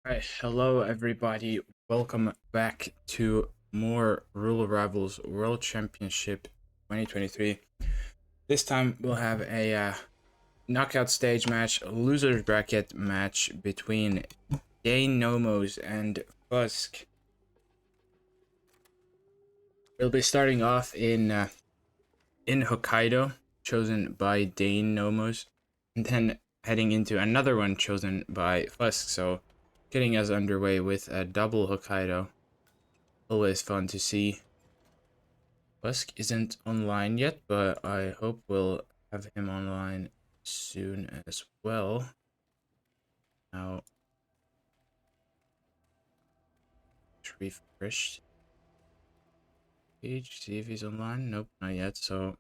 Hi, hello everybody. Welcome back to more Rule Rivals World Championship 2023. This time we'll have a knockout stage match, a loser's bracket match between Dein, Nomos, and Fuzk. We'll be starting off in Hokkaido, chosen by Dein Nomos, and then heading into another one chosen by Fuzk. So getting us underway with a double Hokkaido. Always fun to see. Fuzk isn't online yet, but I hope we'll have him online soon as well. Now, refresh page, see if he's online. Nope, not yet. So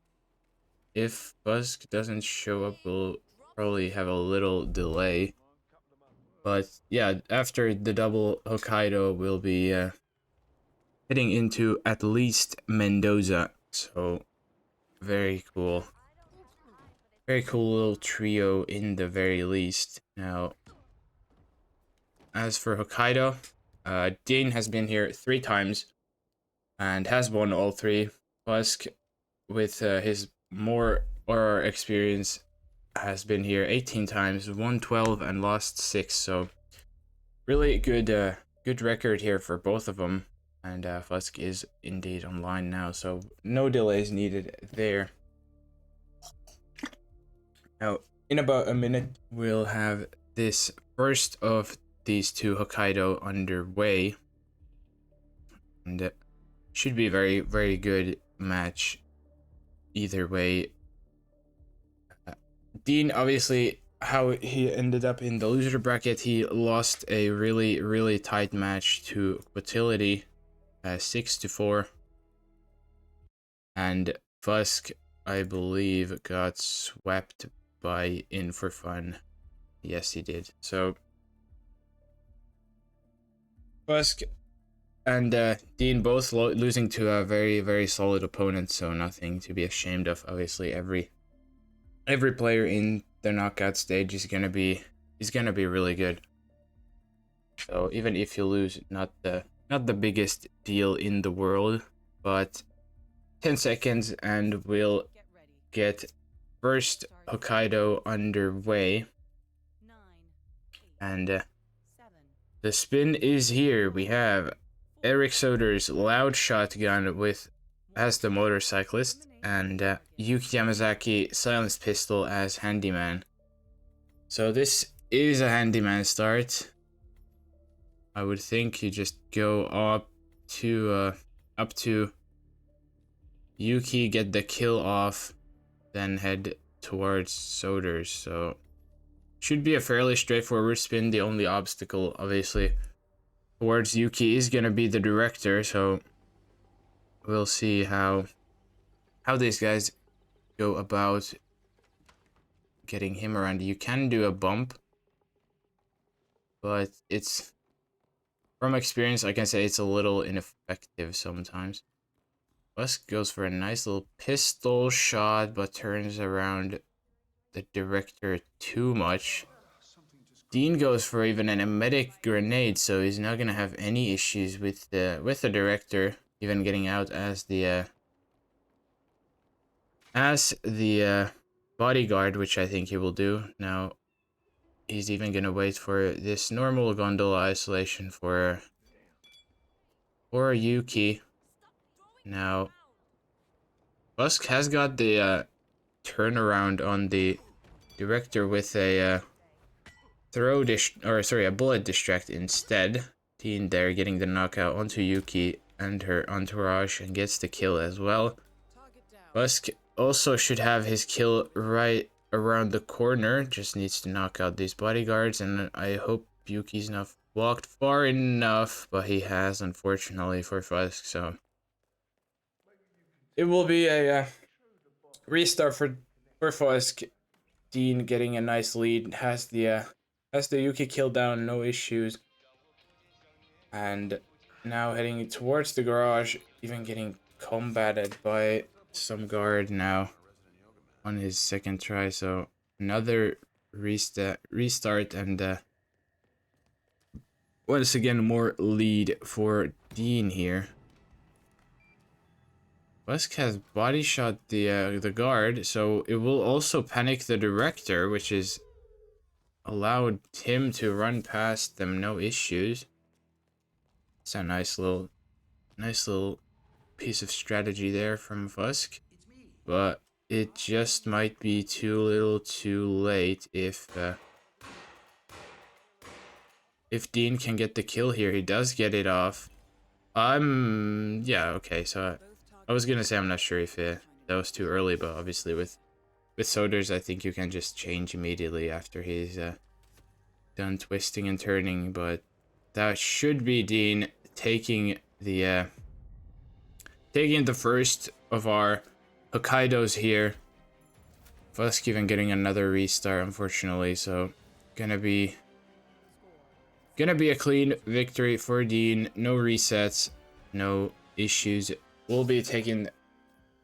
if Fuzk doesn't show up, we'll probably have a little delay. But yeah, after the double Hokkaido, we'll be heading into at least Mendoza. So very cool. Very cool little trio in the very least. Now, as for Hokkaido, Dean has been here 3 times and has won all 3. Fuzk, with his more or experience, has been here 18 times, won 12 and lost 6. So really good record here for both of them. And Fuzk is indeed online now, so no delays needed there. Now, in about a minute, we'll have this first of these 2 Hokkaido underway. And it should be a very good match either way. Dean, obviously, how he ended up in the loser bracket, he lost a really tight match to Quatility, 6-4. And Fuzk, I believe, got swept by In for Fun. Yes, he did. So Fuzk and Dean both losing to a very solid opponent, so nothing to be ashamed of. Obviously, every player in the knockout stage is gonna be really good. So even if you lose, not the biggest deal in the world, but 10 seconds and we'll get first Hokkaido underway. And the spin is here. We have Eric Soder's loud shotgun as the motorcyclist, and Yuki Yamazaki silenced pistol as handyman. So this is a handyman start. I would think you just go up to Yuki, get the kill off, then head towards Soder's. So should be a fairly straightforward spin. The only obstacle, obviously, towards Yuki is gonna be the director, so we'll see how these guys go about getting him around. You can do a bump, but it's, from experience, I can say it's a little ineffective sometimes. Fuzk goes for a nice little pistol shot, but turns around the director too much. Dean goes for even an emetic grenade, so he's not gonna have any issues with the director even getting out as the bodyguard, which I think he will do. Now he's even gonna wait for this normal gondola isolation for Yuki. Now Fuzk has got the turnaround on the director with a a bullet distract instead. Dean there getting the knockout onto Yuki and her entourage and gets the kill as well. Fuzk also should have his kill right around the corner, just needs to knock out these bodyguards, and I hope Yuki's not walked far enough, but he has, unfortunately, for Fuzk. So it will be a restart for Fuzk. Dean getting a nice lead, has the Yuki kill down, no issues. And now heading towards the garage, even getting combated by some guard now on his second try. So another restart, and once again, more lead for Dean here. Fuzk has body shot the guard, so it will also panic the director, which is allowed him to run past them, no issues. It's a nice little piece of strategy there from Fuzk, but it just might be too little, too late if Dean can get the kill here. He does get it off. Yeah, okay, so I was gonna say I'm not sure if that was too early, but obviously with Soders, I think you can just change immediately after he's done twisting and turning, but that should be Dean taking the first of our Hokkaidos here. Fuzk even getting another restart, unfortunately, so gonna be a clean victory for Dean. No resets, no issues. We'll be taking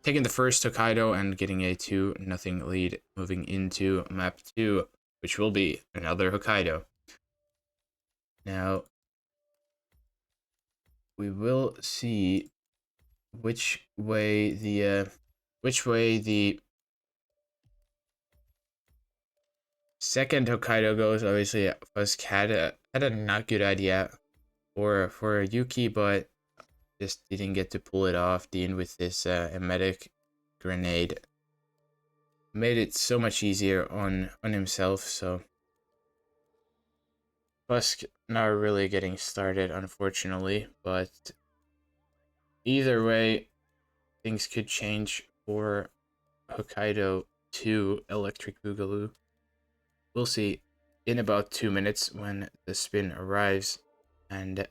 the first Hokkaido and getting a 2-0 lead moving into map 2, which will be another Hokkaido. Now we will see which way the second Hokkaido goes. Obviously, Fuzk had a not good idea for Yuki, but just didn't get to pull it off. Dean with this emetic grenade made it so much easier on himself. So Fuzk not really getting started, unfortunately, but either way, things could change for Hokkaido 2 Electric Boogaloo. We'll see in about 2 minutes when the spin arrives. And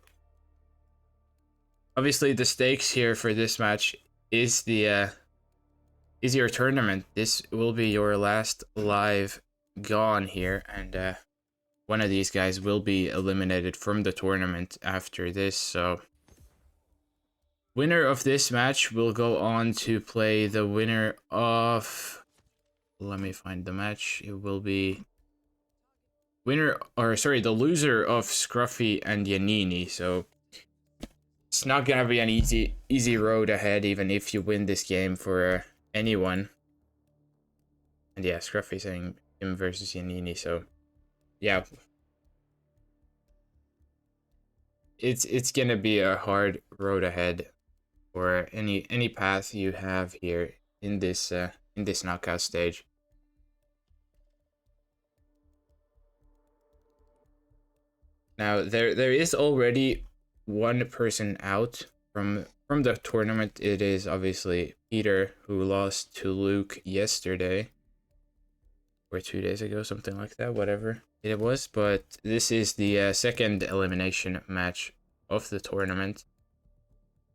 obviously the stakes here for this match is your tournament. This will be your last live gone here, and one of these guys will be eliminated from the tournament after this. So winner of this match will go on to play the winner of, let me find the match. It will be the loser of Scruffy and Yanini. So it's not gonna be an easy road ahead, even if you win this game for anyone. And yeah, Scruffy saying him versus Yanini. So yeah, it's gonna be a hard road ahead for any path you have here in this knockout stage. Now there is already one person out from the tournament. It is obviously Peter, who lost to Luke yesterday or 2 days ago, something like that, whatever it was. But this is the second elimination match of the tournament,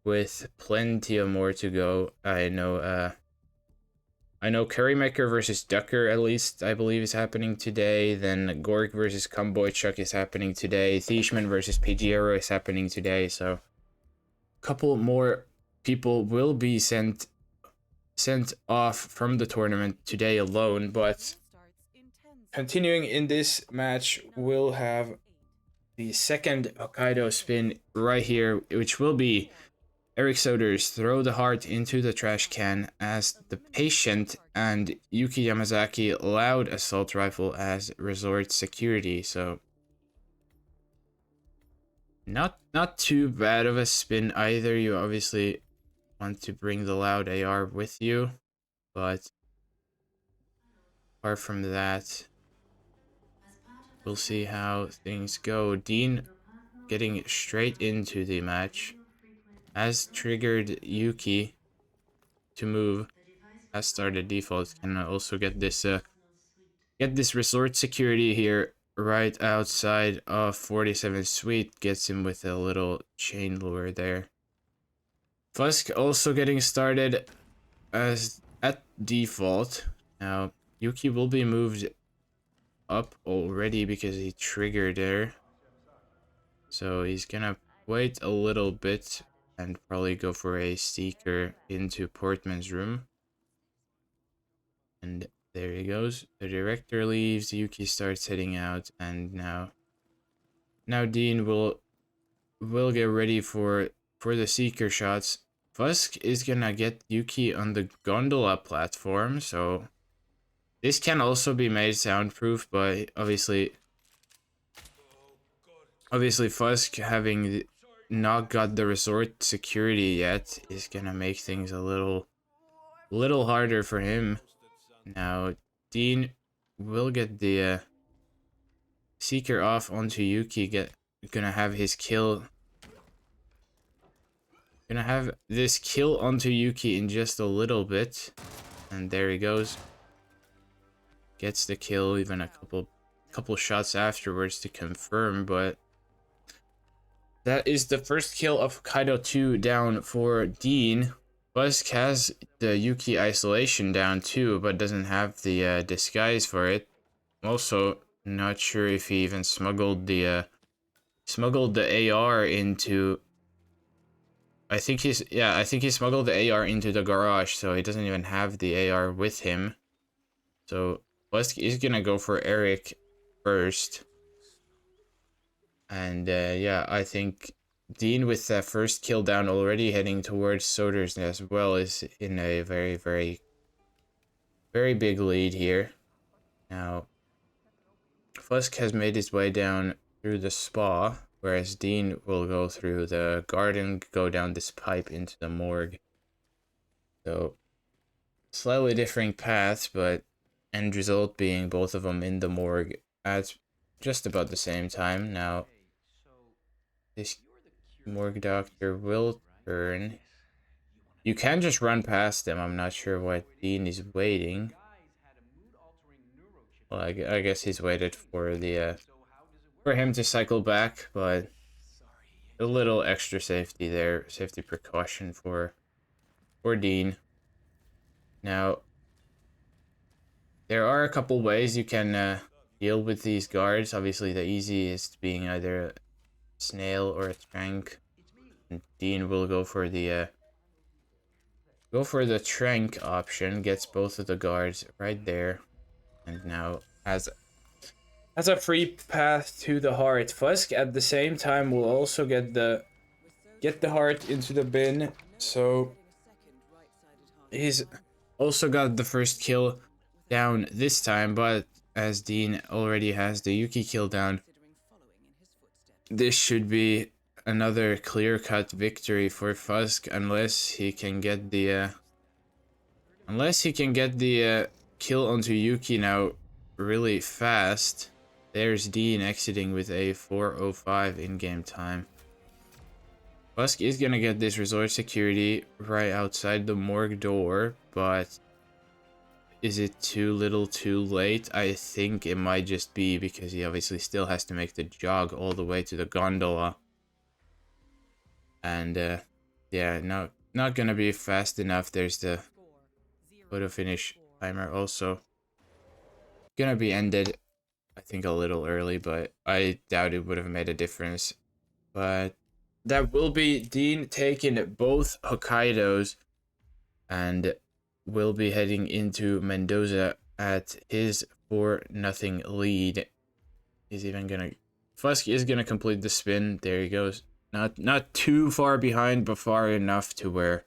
with plenty of more to go. I know Currymaker versus Ducker, at least I believe, is happening today. Then Gorg versus Kumboychuk is happening today. Thishman versus Pidgeotto is happening today. So a couple more people will be sent off from the tournament today alone. But continuing in this match, we'll have the second Hokkaido spin right here, which will be Eric Soders throw the heart into the trash can as the patient, and Yuki Yamazaki loud assault rifle as resort security. So not too bad of a spin either. You obviously want to bring the loud AR with you, but apart from that, we'll see how things go. Dean getting straight into the match has triggered Yuki to move. Has started default. Can also get this resort security here right outside of 47 Suite. Gets him with a little chain lure there. Fuzk also getting started as at default. Now Yuki will be moved up already because he triggered there. So he's gonna wait a little bit and probably go for a seeker into Portman's room. And there he goes. The director leaves, Yuki starts heading out, and now Dean will will get ready for the seeker shots. Fuzk is gonna get Yuki on the gondola platform, so this can also be made soundproof, but obviously Fuzk having not got the resort security yet is gonna make things a little harder for him. Now Dean will get the seeker off onto Yuki, gonna have his kill. Gonna have this kill onto Yuki in just a little bit. And there he goes. Gets the kill, even a couple shots afterwards to confirm, but that is the first kill of Kaido 2 down for Dean. Fuzk has the Yuki isolation down too, but doesn't have the disguise for it. Also, not sure if he even smuggled the AR into. I think he smuggled the AR into the garage, so he doesn't even have the AR with him. So Fuzk is gonna go for Eric first. And yeah, I think Dean with that first kill down already heading towards Soder's as well is in a very, very, very big lead here. Now, Fuzk has made his way down through the spa, whereas Dean will go through the garden, go down this pipe into the morgue. So, slightly different paths, but end result being both of them in the morgue at just about the same time. Now, this morgue doctor will turn. You can just run past them. I'm not sure why Dean is waiting. Well, I guess he's waited for the for him to cycle back, but a little extra safety there, safety precaution for Dean. Now, there are a couple ways you can deal with these guards. Obviously, the easiest being either a snail or a trank. And Dean will go for the trank option. Gets both of the guards right there, and now has a free path to the heart. Fuzk at the same time will also get the heart into the bin, so he's also got the first kill down this time, but as Dean already has the Yuki kill down, this should be another clear-cut victory for Fuzk unless he can get the kill onto Yuki now really fast. There's Dean exiting with a 4:05 in-game time. Fuzk is gonna get this resort security right outside the morgue door, but is it too little too late? I think it might just be because he obviously still has to make the jog all the way to the gondola. And yeah, not gonna be fast enough. There's the photo finish timer also. Gonna be ended, I think, a little early, but I doubt it would have made a difference. But that will be Dean taking both Hokkaidos and will be heading into Mendoza at his 4-0 lead. Fuzk is gonna complete the spin. There he goes. Not too far behind, but far enough to where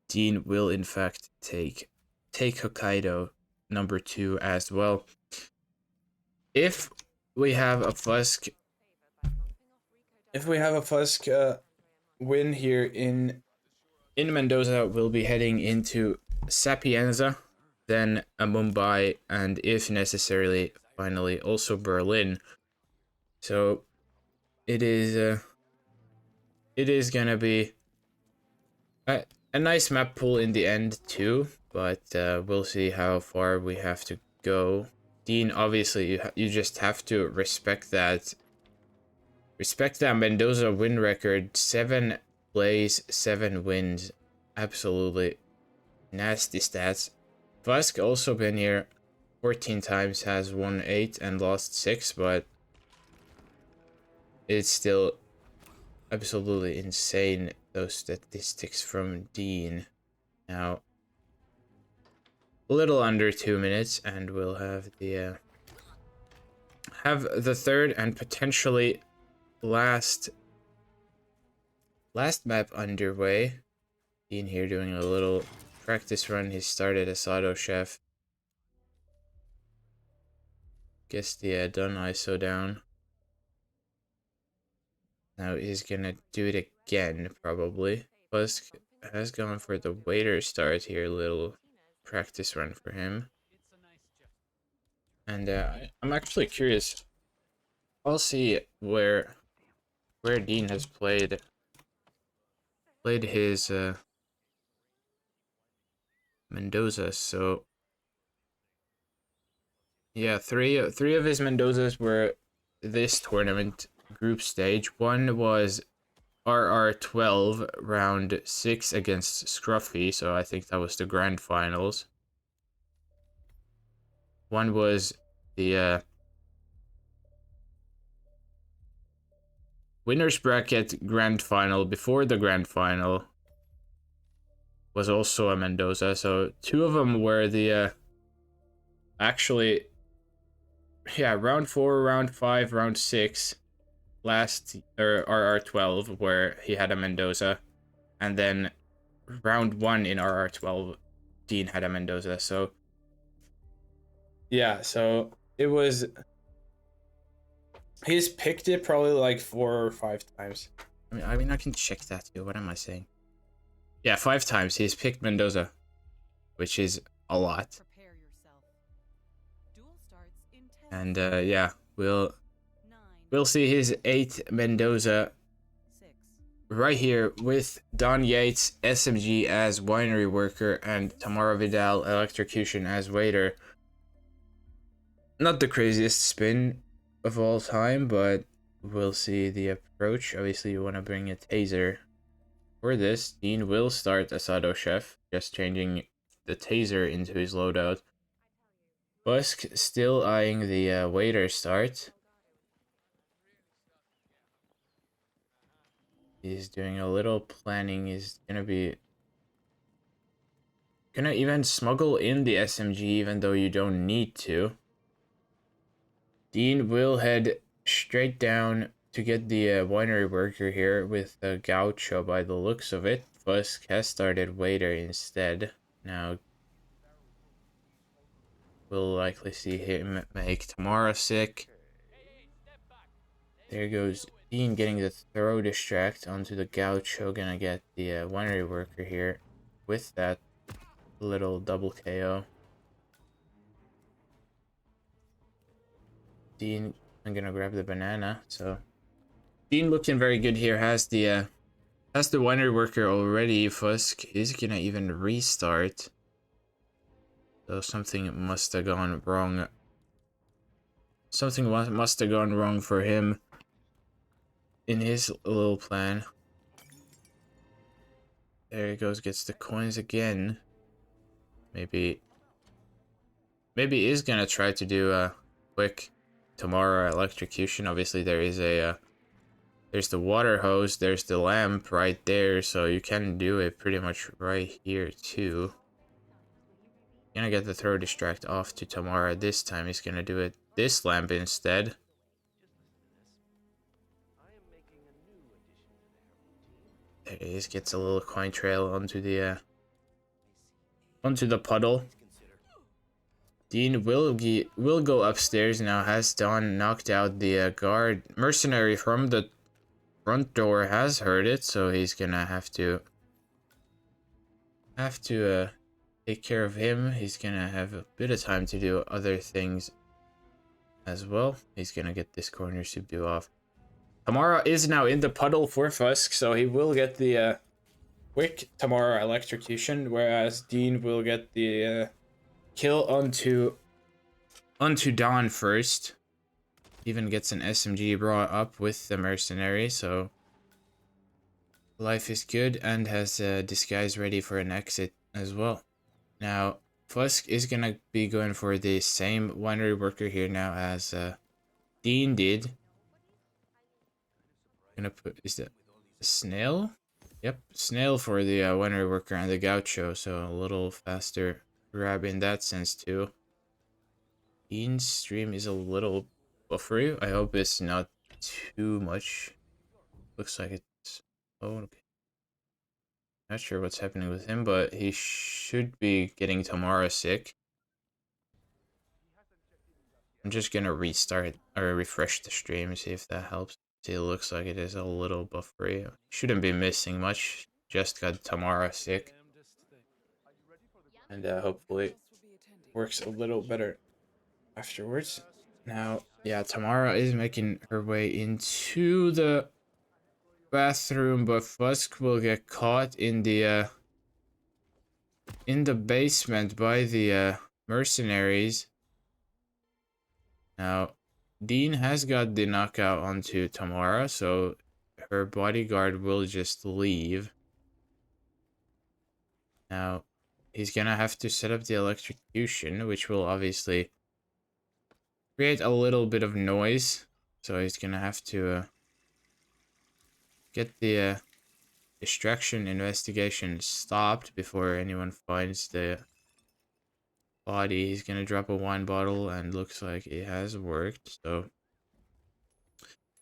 Dean will in fact take Hokkaido number 2 as well. If we have a Fuzk win here in Mendoza, we'll be heading into Sapienza, then a Mumbai, and if necessarily, finally also Berlin. So it is gonna be a nice map pool in the end too, but we'll see how far we have to go. Dean, obviously, you just have to respect that Mendoza win record. 7 plays, 7 wins. Absolutely nasty stats. Fuzk also been here 14 times, has won 8 and lost 6, but it's still absolutely insane, those statistics from Dean. Now, a little under 2 minutes, and we'll have the third and potentially last last map underway. Dean here doing a little practice run. He started as auto chef. Gets the done ISO down. Now he's gonna do it again, probably. Fuzk has gone for the waiter start here. Little practice run for him. And I'm actually curious. I'll see where Dean has played his Mendoza. So yeah, three of his Mendozas were this tournament group stage. One was RR12 round 6 against Scruffy, so I think that was the grand finals. One was the winners bracket grand final. Before the grand final was also a Mendoza, so two of them were the actually, yeah, round 4, round 5, round 6 last, or RR12, where he had a Mendoza, and then round 1 in RR12 Dean had a Mendoza. So yeah, so it was, he's picked it probably like 4 or 5 times. I mean I can check that too. What am I saying? Yeah, 5 times he's picked Mendoza, which is a lot. And yeah, we'll see his 8th Mendoza right here with Don Yates, SMG as winery worker, and Tamara Vidal, electrocution as waiter. Not the craziest spin of all time, but we'll see the approach. Obviously, you want to bring a taser for this. Dean will start as auto chef, just changing the taser into his loadout. Fuzk still eyeing the waiter start. He's doing a little planning. He's gonna even smuggle in the SMG even though you don't need to. Dean will head straight down to get the winery worker here with the gaucho by the looks of it. Fuzk has started waiter instead. Now we'll likely see him make Tamara sick. There goes Dean getting the throw distract onto the gaucho. Gonna get the winery worker here with that little double KO. Dean, I'm gonna grab the banana. So Dean looking very good here. Has the winery worker already. Fuzk is gonna even restart. So something must have gone wrong. Something must have gone wrong for him in his little plan. There he goes, gets the coins again. Maybe is gonna try to do a quick Tamara electrocution. Obviously there is a there's the water hose, there's the lamp right there, so you can do it pretty much right here too. Gonna get the throw distract off to Tamara this time. He's gonna do it this lamp instead. There it is, gets a little coin trail onto the puddle. Dean will go upstairs now. Has Don knocked out the guard mercenary from the front door? Has heard it, so he's gonna have to take care of him. He's gonna have a bit of time to do other things as well. He's gonna get this corner subdue off. Tamara is now in the puddle for Fuzk, so he will get the quick Tamara electrocution, whereas Dean will get the kill onto Don first. Even gets an SMG brought up with the mercenary, so life is good, and has a disguise ready for an exit as well. Now Fuzk is gonna be going for the same winery worker here now as Dean did. Gonna put, is that a snail? Yep, snail for the winery worker and the gaucho, so a little faster grab in that sense too. Dean's stream is a little buffery. I hope it's not too much. Looks like it's, oh, okay. Not sure what's happening with him, but he should be getting tomorrow sick. I'm just gonna restart or refresh the stream, see if that helps. See, it looks like it is a little buffery. Shouldn't be missing much. Just got Tamara sick. And hopefully works a little better afterwards. Now, yeah, Tamara is making her way into the bathroom, but Fuzk will get caught in the basement by the mercenaries. Now, Dean has got the knockout onto Tamara, so her bodyguard will just leave. Now, he's gonna have to set up the electrocution, which will obviously create a little bit of noise. So he's gonna have to get the distraction investigation stopped before anyone finds the body. He's gonna drop a wine bottle, and looks like it has worked. So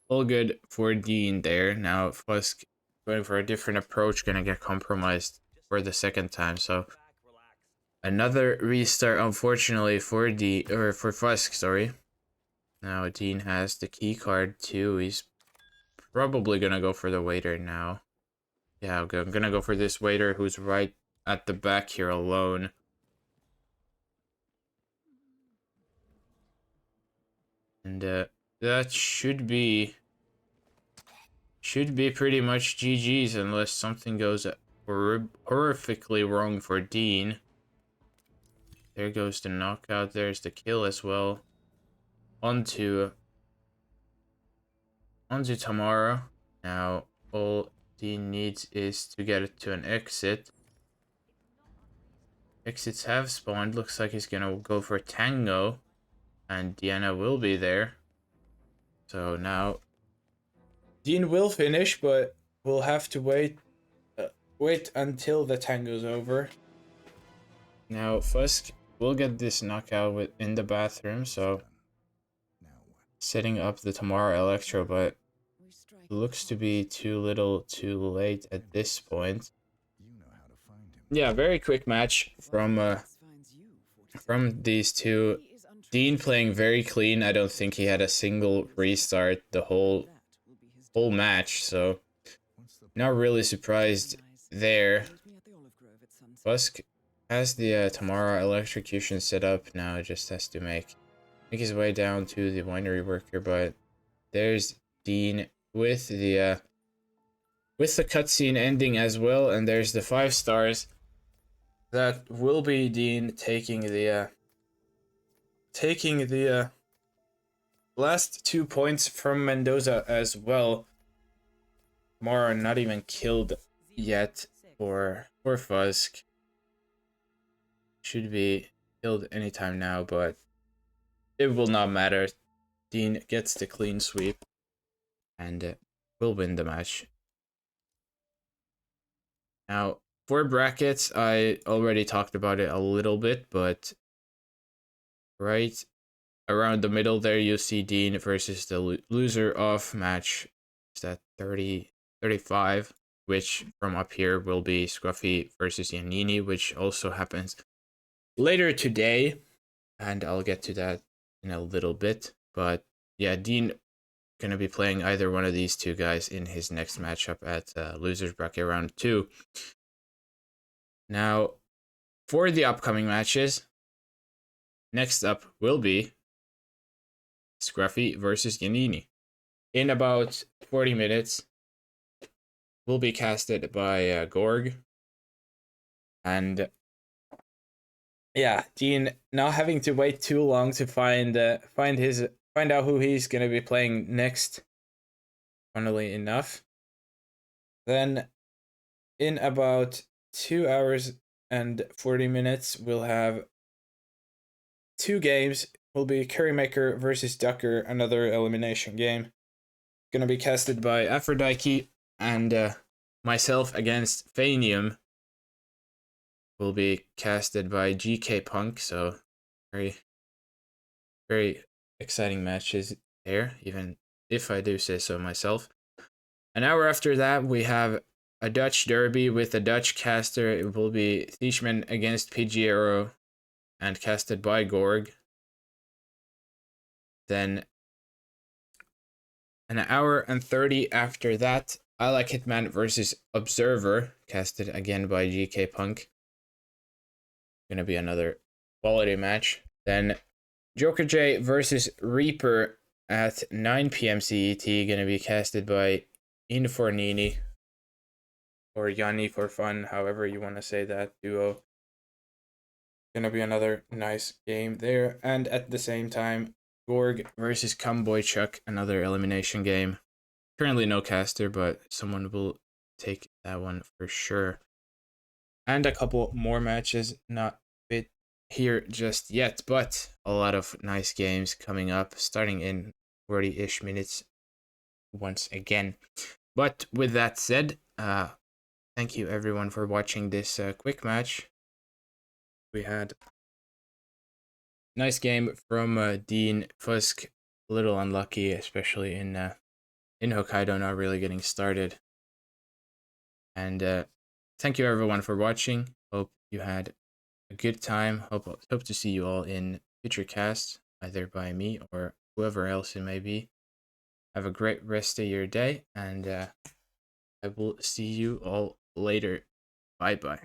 all good for Dean there. Now Fuzk going for a different approach, gonna get compromised for the second time. So another restart, unfortunately, for Fuzk, sorry. Now Dean has the key card too. He's probably gonna go for the waiter now. Yeah, I'm gonna go for this waiter who's right at the back here alone. And that should be pretty much GG's unless something goes horrifically wrong for Dean. There goes the knockout. There's the kill as well. Onto Tamara. Now all Dean needs is to get it to an exit. Exits have spawned. Looks like he's gonna go for Tango, and Diana will be there. So now Dean will finish, but we'll have to wait until the Tango's over. Now Fuzk will get this knockout in the bathroom, so setting up the Tamara Electro, but looks to be too little too late at this point. Yeah, very quick match from these two. Dean playing very clean. I don't think he had a single restart the whole match, so not really surprised there. Fuzk has the Tamara electrocution set up now. Just has to make his way down to the winery worker, but there's Dean with the cutscene ending as well, and there's the 5 stars. That will be Dean taking the last 2 points from Mendoza as well. Mara not even killed yet for Fuzk. Should be killed anytime now, but it will not matter. Dean gets the clean sweep and will win the match. Now, for brackets, I already talked about it a little bit, but right around the middle there, you see Dean versus the loser of match. Is that 35, which from up here will be Scruffy versus Yanini, which also happens later today, and I'll get to that in a little bit. But yeah, Dean gonna be playing either one of these two guys in his next matchup at losers bracket round 2. Now, for the upcoming matches, next up will be Scruffy versus Yanini. In about 40 minutes, will be casted by Gorg. And yeah, Dean not having to wait too long to find out who he's gonna be playing next. Funnily enough, then in about 2 hours and 40 minutes, we'll have 2 games. Will be Currymaker versus Ducker, another elimination game. Gonna be casted by Aphrodite, and myself against Phanium will be casted by GK Punk. So very, very exciting matches there, even if I do say so myself. An hour after that, we have a Dutch derby with a Dutch caster. It will be Thieschmann against Pidgeotto and casted by Gorg. Then an hour and 30 after that, I Like Hitman versus Observer, casted again by GK Punk. Gonna be another quality match. Then Joker J versus Reaper at 9 p.m. CET, gonna be casted by Infornini, or Yanni for fun, however you want to say that duo. Gonna be another nice game there. And at the same time, Gorg versus Cumboychuk, another elimination game. Currently no caster, but someone will take that one for sure. And a couple more matches, not fit here just yet, but a lot of nice games coming up, starting in 40-ish minutes once again. But with that said, thank you everyone for watching this quick match. We had nice game from Dean. Fuzk, a little unlucky, especially in Hokkaido, not really getting started. And thank you everyone for watching. Hope you had a good time. Hope to see you all in future casts, either by me or whoever else it may be. Have a great rest of your day, and I will see you all later. Bye-bye.